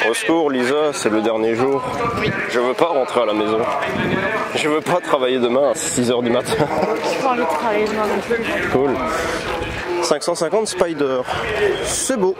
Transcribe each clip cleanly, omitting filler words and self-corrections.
Au secours Lisa, c'est le dernier jour. Je veux pas rentrer à la maison. Je veux pas travailler demain à 6 h du matin. J'ai pas envie de travailler demain non plus. Cool. 550 Spider. C'est beau.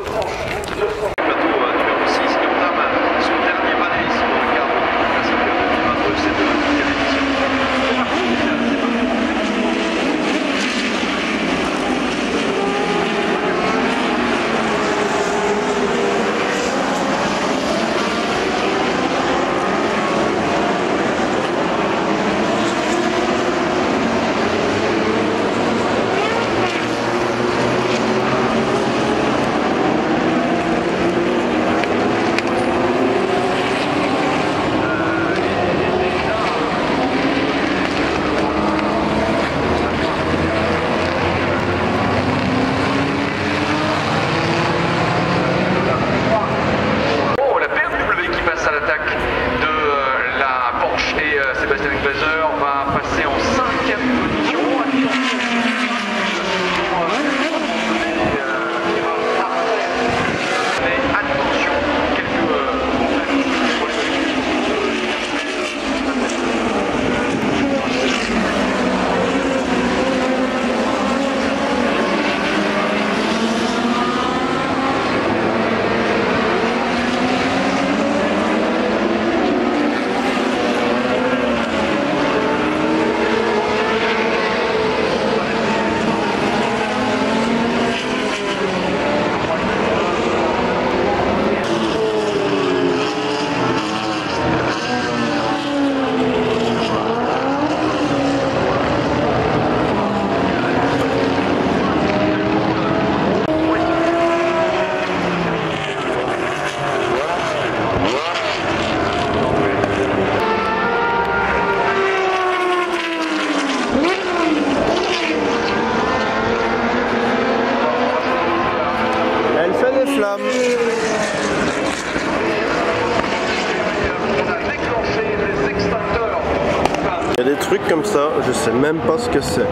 Il y a des trucs comme ça, je sais même pas ce que c'est.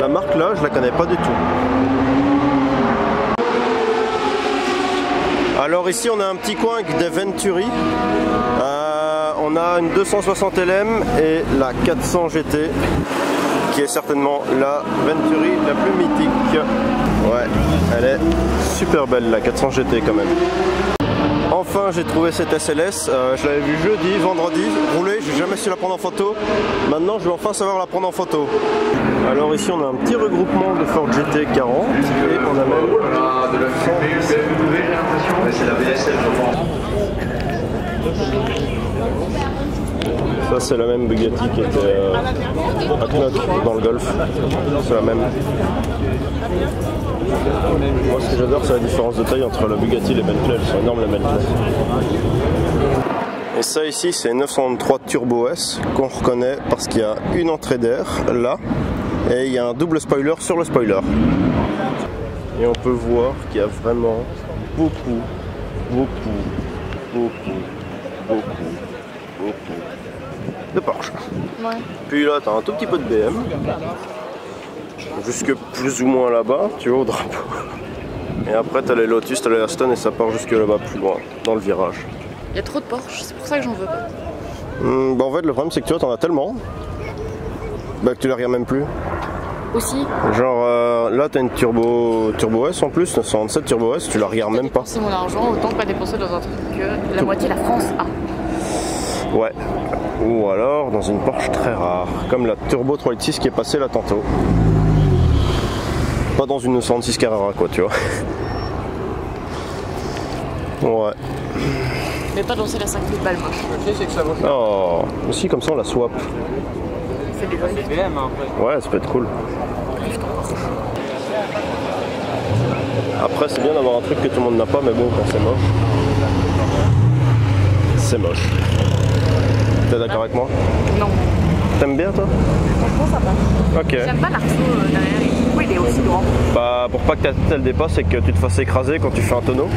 La marque là, je la connais pas du tout. Alors ici on a un petit coin avec des Venturi. On a une 260 LM et la 400 GT qui est certainement la Venturi la plus mythique. Ouais, elle est super belle la 400 GT quand même. Enfin j'ai trouvé cette SLS, je l'avais vue jeudi, vendredi, roulée, j'ai jamais su la prendre en photo. Maintenant je vais enfin savoir la prendre en photo. Alors ici on a un petit regroupement de Ford GT 40 et on a même de la c'est la VSL je pense. Ça c'est la même Bugatti qui était à Knock dans le Golf, c'est la même. Moi ce que j'adore c'est la différence de taille entre la Bugatti et les Bentley, elles sont énormes les Bentley. Et ça ici c'est une 993 Turbo S qu'on reconnaît parce qu'il y a une entrée d'air là et il y a un double spoiler sur le spoiler. Et on peut voir qu'il y a vraiment beaucoup de Porsche. Ouais. Puis là t'as un tout petit peu de BM. Jusque plus ou moins là-bas, tu vois, au drapeau. Et après t'as les Lotus, t'as les Aston et ça part jusque là-bas plus loin, dans le virage. Il y a trop de Porsche, c'est pour ça que j'en veux pas. Bah en fait le problème c'est que tu vois t'en as tellement bah, que tu les regardes même plus. Aussi. Genre là t'as une Turbo S en plus, 997 Turbo S, tu la regardes même pas. C'est mon argent, autant pas dépenser dans un truc que la moitié de la France a. Ouais. Ou alors dans une Porsche très rare, comme la Turbo 3.6 qui est passée là tantôt. Pas dans une 906 Carrera quoi, tu vois. Ouais. Mais pas dans celle à 5000 balles moche. Oh, aussi comme ça on la swap. C'est des BM après. Ouais, ça peut être cool. Après c'est bien d'avoir un truc que tout le monde n'a pas, mais bon quand c'est moche. C'est moche. T'es d'accord avec moi? Non. T'aimes bien toi? Franchement ça passe. Ok. J'aime pas l'arceau derrière. Pourquoi il est aussi grand? Bah pour pas que ta tête elle dépasse et que tu te fasses écraser quand tu fais un tonneau.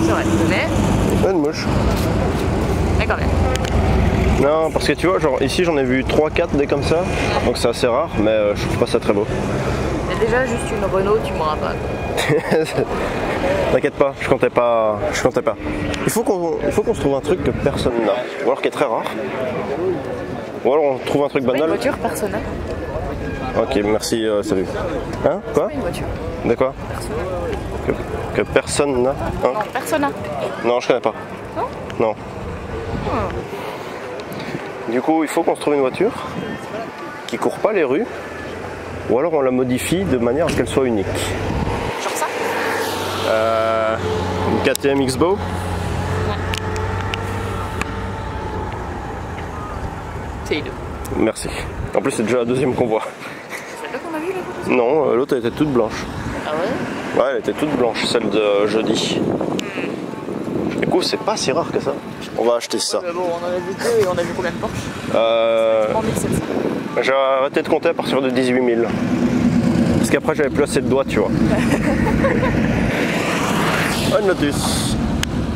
C'est vrai, mais... Une mouche. Mais quand même. Non, parce que tu vois, genre ici j'en ai vu 3-4 des comme ça, donc c'est assez rare, mais je trouve pas ça très beau. Mais déjà, juste une Renault, tu m'auras pas. T'inquiète pas, je comptais pas. Il faut qu'on se trouve un truc que personne n'a, ou alors qui est très rare. Ou alors on trouve un truc Pas une banal. voiture, personne n'a. Ok, merci, salut. Hein? Quoi? Pas une voiture. De quoi? Que personne n'a? Hein? Non, personne n'a. Non, je connais pas. Non? Non. Du coup, il faut qu'on se trouve une voiture qui court pas les rues, ou alors on la modifie de manière à ce qu'elle soit unique. Genre ça? Une KTM X-Bow. C'est deux. Merci. En plus, c'est déjà la deuxième qu'on voit. C'est là qu'on a vu la photo? Non, l'autre elle était toute blanche. Ah ouais? Ouais, elle était toute blanche, celle de jeudi. Du coup, c'est pas si rare que ça. On va acheter ça. Bon, on en a vu deux et on a vu combien de Porsche? En 1700. J'ai arrêté de compter à partir de 18 000. Parce qu'après, j'avais plus assez de doigts, tu vois. Un Lotus.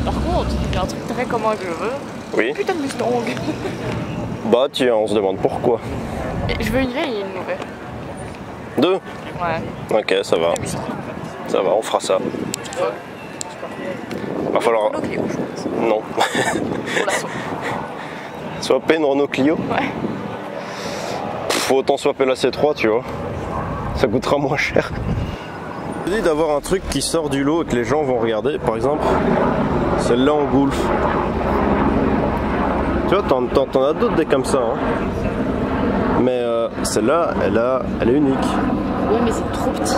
Par contre, il y a un truc très commun que je veux. Oui. Putain de Mustang. Bah, tiens, on se demande pourquoi. Et je veux une vieille et une nouvelle. Deux. Ouais. Ok, ça va. Ça va, on fera ça. Va falloir. Renault Clio, je pense. Non. Pour la somme. Swapper une Renault Clio. Ouais. Faut autant swapper la C3, tu vois. Ça coûtera moins cher. Je dis d'avoir un truc qui sort du lot et que les gens vont regarder. Par exemple, celle-là en Golf. Tu vois, t'en as d'autres des comme ça. Hein. Mais celle-là, elle est unique. Ouais, mais c'est trop petit.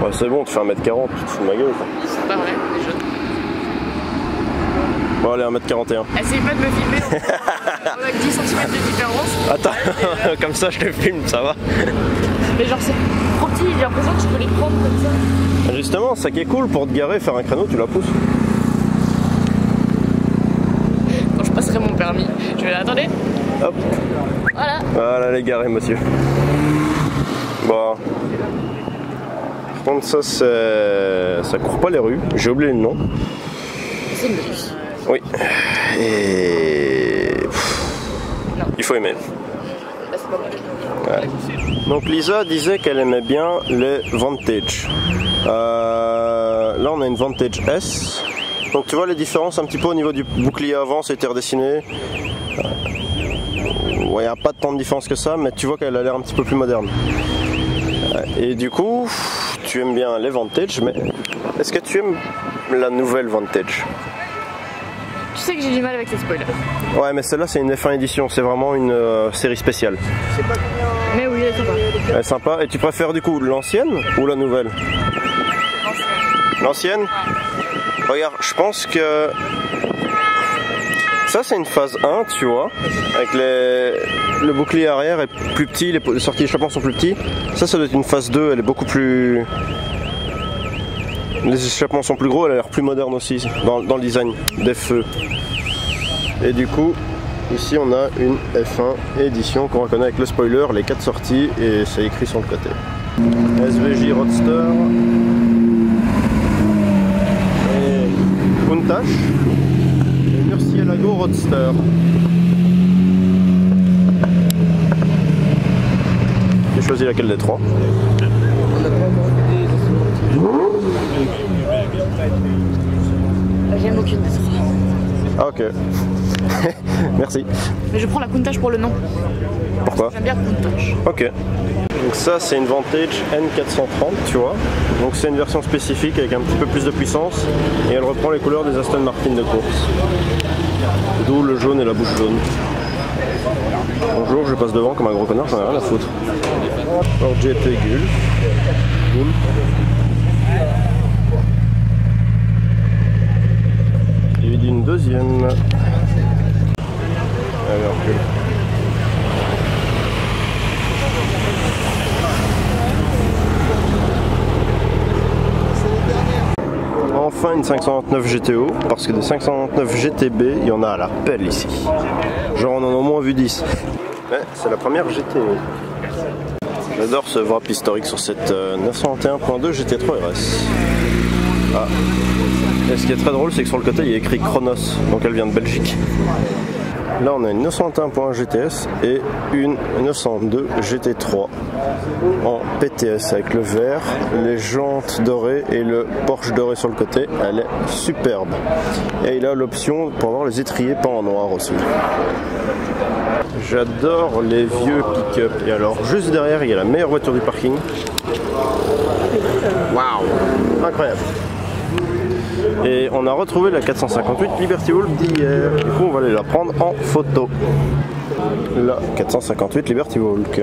Ouais, c'est bon, tu fais 1m40, tu te fous de ma gueule. Quoi. C'est pas vrai, déjà. Bon, allez, 1m41. Essaye pas de me filmer. On a 10 cm de différence. Attends, comme ça je te filme, ça va. Mais genre, c'est trop petit, j'ai l'impression que je peux les prendre comme ça. Justement, ça qui est cool pour te garer, faire un créneau, tu la pousses. Quand je passerai mon permis, je vais attendre. Hop. Voilà. Voilà les garés, monsieur. Bon. Par contre, ça court pas les rues. J'ai oublié le nom. C'est une Lotus. Oui. Et. Non. Il faut aimer. Bah, c'est pas mal. Ouais. Donc Lisa disait qu'elle aimait bien les Vantage. Là on a une Vantage S. Donc tu vois les différences un petit peu au niveau du bouclier avant, c'était redessiné. Ouais, il n'y a pas tant de différence que ça, mais tu vois qu'elle a l'air un petit peu plus moderne. Et du coup, tu aimes bien les Vantage, mais est-ce que tu aimes la nouvelle Vantage? Tu sais que j'ai du mal avec les spoilers. Ouais, mais celle-là c'est une F1 édition, c'est vraiment une série spéciale. Mais oui, elle est sympa. Elle est sympa. Et tu préfères du coup l'ancienne ou la nouvelle? L'ancienne? Regarde, je pense que ça c'est une phase 1, tu vois, avec le bouclier arrière est plus petit, les sorties d'échappement sont plus petits. Ça doit être une phase 2, elle est beaucoup plus... Les échappements sont plus gros, elle a l'air plus moderne aussi dans le design des feux. Et du coup, ici on a une F1 édition qu'on reconnaît avec le spoiler, les 4 sorties et c'est écrit sur le côté. SVJ Roadster et Countach et Murcielago Roadster. J'ai choisi laquelle des trois? J'aime aucune des trois. Ah ok. Merci. Mais je prends la Countach pour le nom. Pourquoi? J'aime bien Countach. Ok. Donc ça c'est une Vantage N430, tu vois. Donc c'est une version spécifique avec un petit peu plus de puissance et elle reprend les couleurs des Aston Martin de course. D'où le jaune et la bouche jaune. Bonjour, je passe devant comme un gros connard, j'en ai rien à foutre. Alors GT Gulf. Et d'une deuxième. Allez, on recule. Enfin une 529 GTO, parce que des 529 GTB, il y en a à la pelle ici. Genre on en a au moins vu 10. Ouais, c'est la première GTO. J'adore ce wrap historique sur cette 921.2 GT3 RS. Ah. Et ce qui est très drôle, c'est que sur le côté il y a écrit Chronos, donc elle vient de Belgique. Là on a une 921.1 GTS et une 902 GT3 en PTS avec le vert, les jantes dorées et le Porsche doré sur le côté. Elle est superbe. Et il a l'option pour avoir les étriers peints en noir aussi. J'adore les vieux pick-up. Et alors juste derrière il y a la meilleure voiture du parking. Waouh, incroyable. Et on a retrouvé la 458 Liberty Walk d'hier. Du coup on va aller la prendre en photo. La 458 Liberty Walk.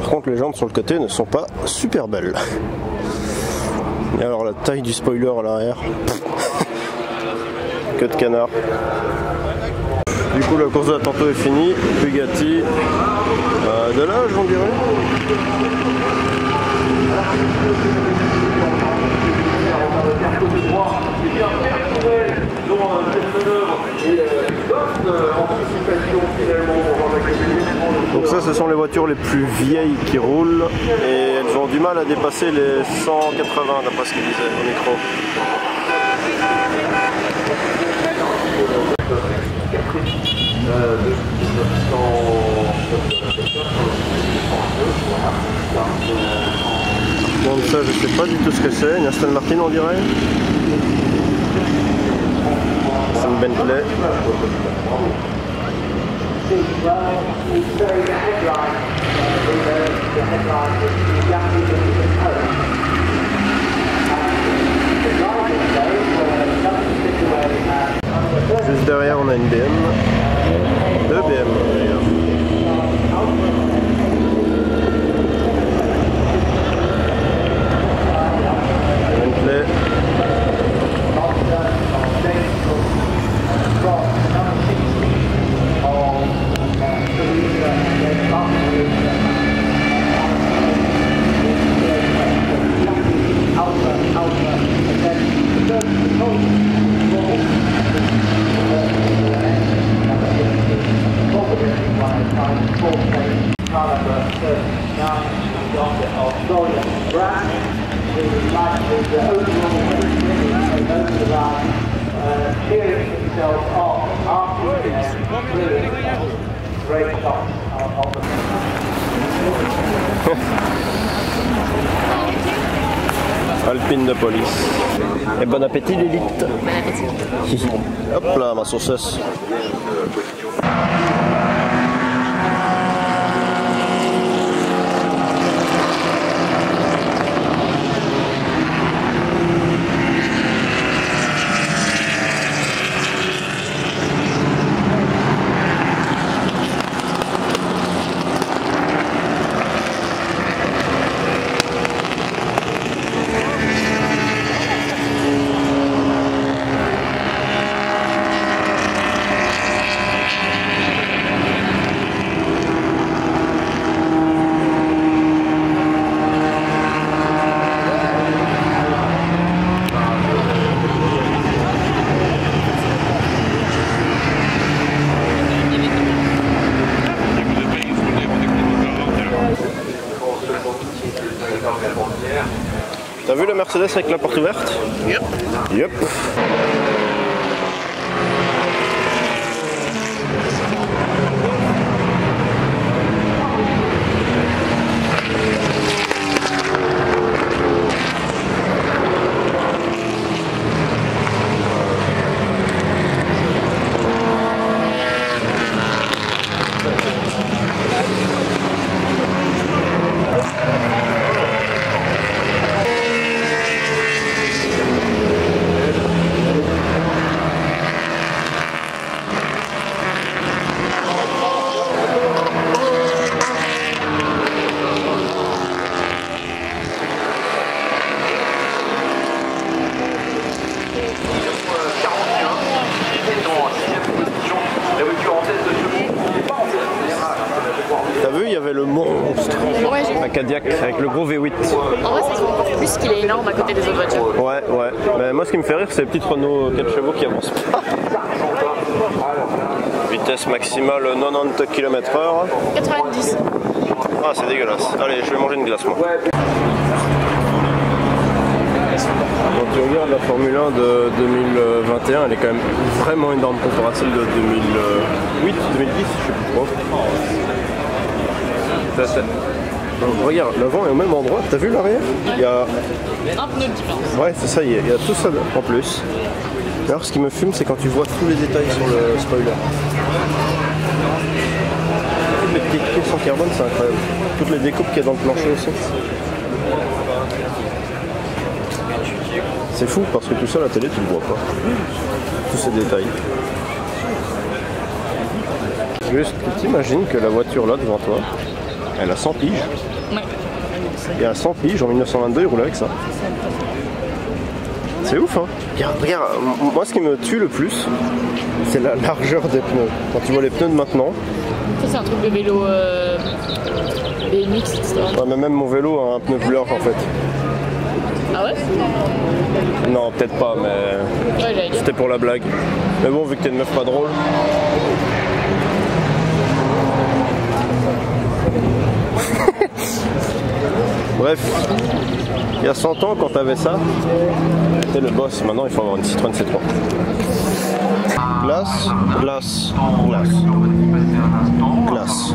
Par contre les jantes sur le côté ne sont pas super belles. Et alors la taille du spoiler à l'arrière. Que de canard. Du coup la course de la tantôt est finie. Bugatti de l'âge on dirait. Donc ça ce sont les voitures les plus vieilles qui roulent et elles ont du mal à dépasser les 180 d'après ce qu'ils disaient au micro. Donc ça je sais pas du tout ce que c'est, une Aston Martin on dirait. C'est une Bentley. Juste derrière on a une BM. Deux BM d'ailleurs. Bentley. Alpine de police. Et bon appétit l'élite. Bon appétit. Hop là ma saucisse. T'as vu la Mercedes avec la porte ouverte? Yep. Yep. T'as vu, il y avait le monstre à Cadillac avec le gros V8. En vrai, ça se voit encore plus qu'il est énorme à côté des autres voitures. Ouais, ouais. Mais moi, ce qui me fait rire, c'est les petites Renault 4 chevaux qui avancent pas. Vitesse maximale 90 km/h. 90. Ah, c'est dégueulasse. Allez, je vais manger une glace, moi. Quand tu regardes la Formule Formule 1 de 2021, elle est quand même vraiment énorme comparée à celle de 2008, 2010, je sais plus trop. Regarde, l'avant est au même endroit, t'as vu l'arrière? Il y a un pneu de différence. Ouais, c'est ça, il y a tout ça en plus. Alors ce qui me fume, c'est quand tu vois tous les détails sur le spoiler. Toutes les petites pièces en carbone, c'est incroyable. Toutes les découpes qu'il y a dans le plancher aussi. C'est fou parce que tout ça à la télé tu le vois pas. Tous ces détails. Juste, tu t'imagines que la voiture là devant toi, elle a 100 piges. Ouais. Et à 100 piges en 1922 il roulait avec ça. C'est ouf hein. Regarde, moi ce qui me tue le plus, c'est la largeur des pneus. Quand tu vois les pneus de maintenant. Ça c'est un truc de vélo BMX, etc. Ouais, mais même mon vélo a un pneu plus large en fait. Ah ouais? Non, peut-être pas, mais Ouais, c'était pour la blague. Mais bon, vu que t'es une meuf pas drôle. Bref, il y a 100 ans, quand t'avais ça, t'étais le boss. Maintenant, il faut avoir une Citroën C3. Glace, glace, glace. Glace.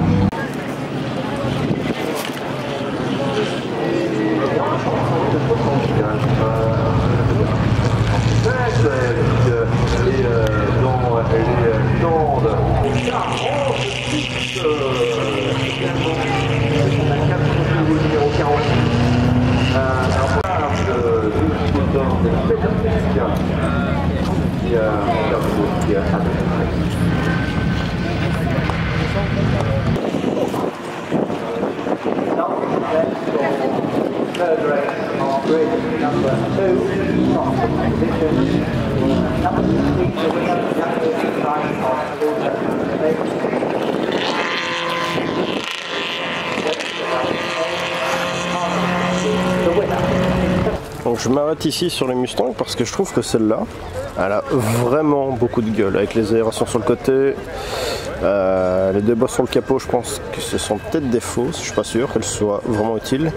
Donc je m'arrête ici sur les Mustangs parce que je trouve que celle-là, elle a vraiment beaucoup de gueule avec les aérations sur le côté, les deux bosses sur le capot. Je pense que ce sont peut-être des fausses, je suis pas sûr qu'elles soient vraiment utiles.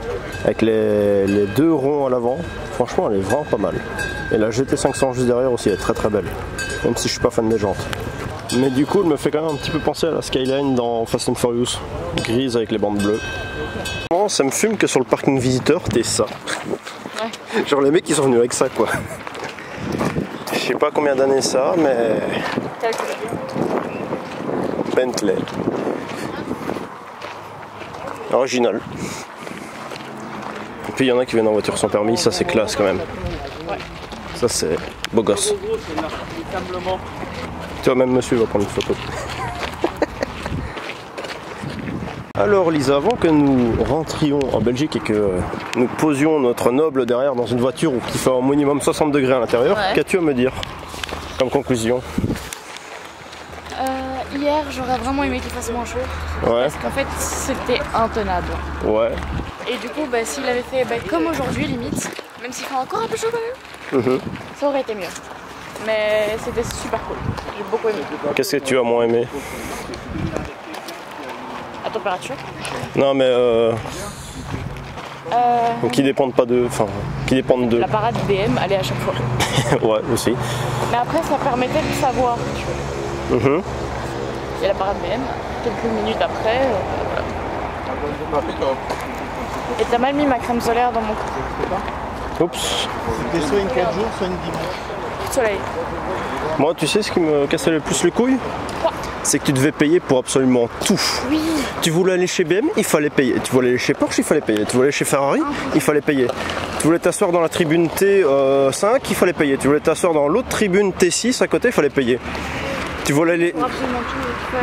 Avec les deux ronds à l'avant, franchement elle est vraiment pas mal. Et la GT500 juste derrière aussi, elle est très très belle, même si je suis pas fan des jantes. Mais du coup elle me fait quand même un petit peu penser à la Skyline dans Fast and Furious, grise avec les bandes bleues. Ça me fume que sur le parking visiteur t'es ça. Ouais. Genre les mecs qui sont venus avec ça quoi. Je sais pas combien d'années ça mais... Bentley. Original. Et puis il y en a qui viennent en voiture sans permis, ça c'est classe quand même. Ouais. Ça c'est beau gosse. Tu vois, même monsieur va prendre une photo. Alors Lisa, avant que nous rentrions en Belgique et que nous posions notre noble derrière dans une voiture qui fait au minimum 60 degrés à l'intérieur, ouais. Qu'as-tu à me dire comme conclusion? Hier, j'aurais vraiment aimé qu'il fasse moins chaud. Ouais. Parce qu'en fait, c'était intenable. Ouais. Et du coup, s'il avait fait comme aujourd'hui, limite, même s'il fait encore un peu chaud quand même, ça aurait été mieux. Mais c'était super cool. J'ai beaucoup aimé. Qu'est-ce que tu as moins aimé? La température? Non mais qui dépendent pas de... Enfin, qui dépendent de... La parade BM allait à chaque fois. Ouais, aussi. Mais après, ça permettait de savoir. Tu vois. Il y a la parade BM, quelques minutes après, voilà. Et t'as mal mis ma crème solaire dans mon cou. Oups. C'était soit une 4 jours, soit une 10 jours. Soleil. Moi, tu sais ce qui me cassait le plus les couilles? C'est que tu devais payer pour absolument tout. Oui. Tu voulais aller chez BM, il fallait payer. Tu voulais aller chez Porsche, il fallait payer. Tu voulais aller chez Ferrari, il fallait payer. Tu voulais t'asseoir dans la tribune T5, il fallait payer. Tu voulais t'asseoir dans l'autre tribune T6 à côté, il fallait payer. Tu voulais aller...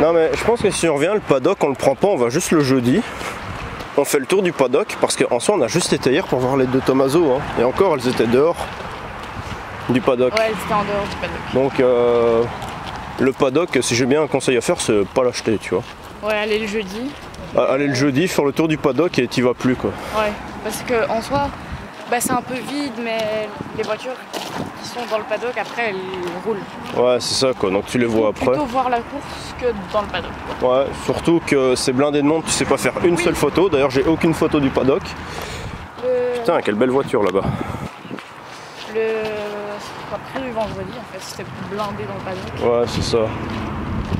Non mais je pense que si on revient, le paddock, on le prend pas, on va juste le jeudi. On fait le tour du paddock, parce qu'en soi, on a juste été hier pour voir les deux Tommaso. Hein. Et encore, elles étaient dehors du paddock. Ouais, elles étaient en dehors du paddock. Donc... le paddock, si j'ai bien un conseil à faire, c'est pas l'acheter, tu vois. Ouais, aller le jeudi. Aller le jeudi, faire le tour du paddock et t'y vas plus, quoi. Ouais, parce que en soi, c'est un peu vide, mais les voitures qui sont dans le paddock, après, elles roulent. Ouais, c'est ça, quoi. Donc tu les vois après. Plutôt voir la course que dans le paddock. Ouais, surtout que c'est blindé de monde, tu sais pas faire une seule photo. D'ailleurs, j'ai aucune photo du paddock. Putain, quelle belle voiture là-bas. c'était pas prévu vendredi en fait, c'était blindé dans le paddock. Ouais, c'est ça.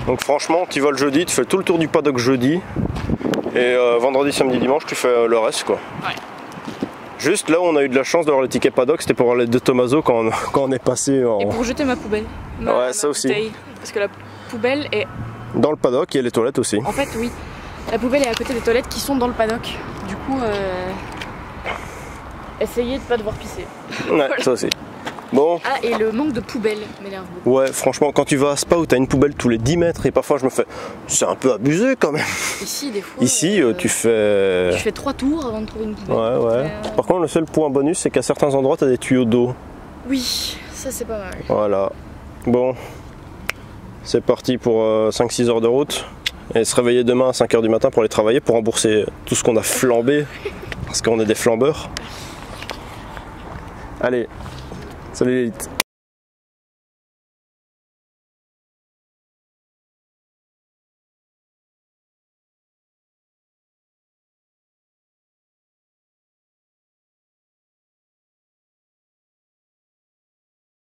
Donc franchement, tu vas le jeudi, tu fais tout le tour du paddock jeudi. Et vendredi, samedi, dimanche, tu fais le reste quoi. Ouais. Juste là où on a eu de la chance d'avoir les tickets paddock, c'était pour aller de Tommaso quand on est passé en... Et pour jeter ma poubelle. Ouais, ça aussi. Bouteille. Parce que la poubelle est... Dans le paddock et les toilettes aussi. En fait, oui. La poubelle est à côté des toilettes qui sont dans le paddock. Du coup, essayez de pas devoir pisser. Ouais, voilà. Ça aussi. Bon. Ah, et le manque de poubelle m'énerve beaucoup. Ouais, franchement, quand tu vas à Spa où t'as une poubelle tous les 10 mètres et parfois je me fais... C'est un peu abusé quand même. Ici, des fois... Ici, tu fais... Tu fais 3 tours avant de trouver une poubelle. Ouais, ouais. Par contre, le seul point bonus, c'est qu'à certains endroits, t'as des tuyaux d'eau. Oui, ça c'est pas mal. Voilà. Bon. C'est parti pour 5-6 heures de route. Et se réveiller demain à 5 h du matin pour aller travailler, pour rembourser tout ce qu'on a flambé. Parce qu'on est des flambeurs. Allez. Salut l'élite.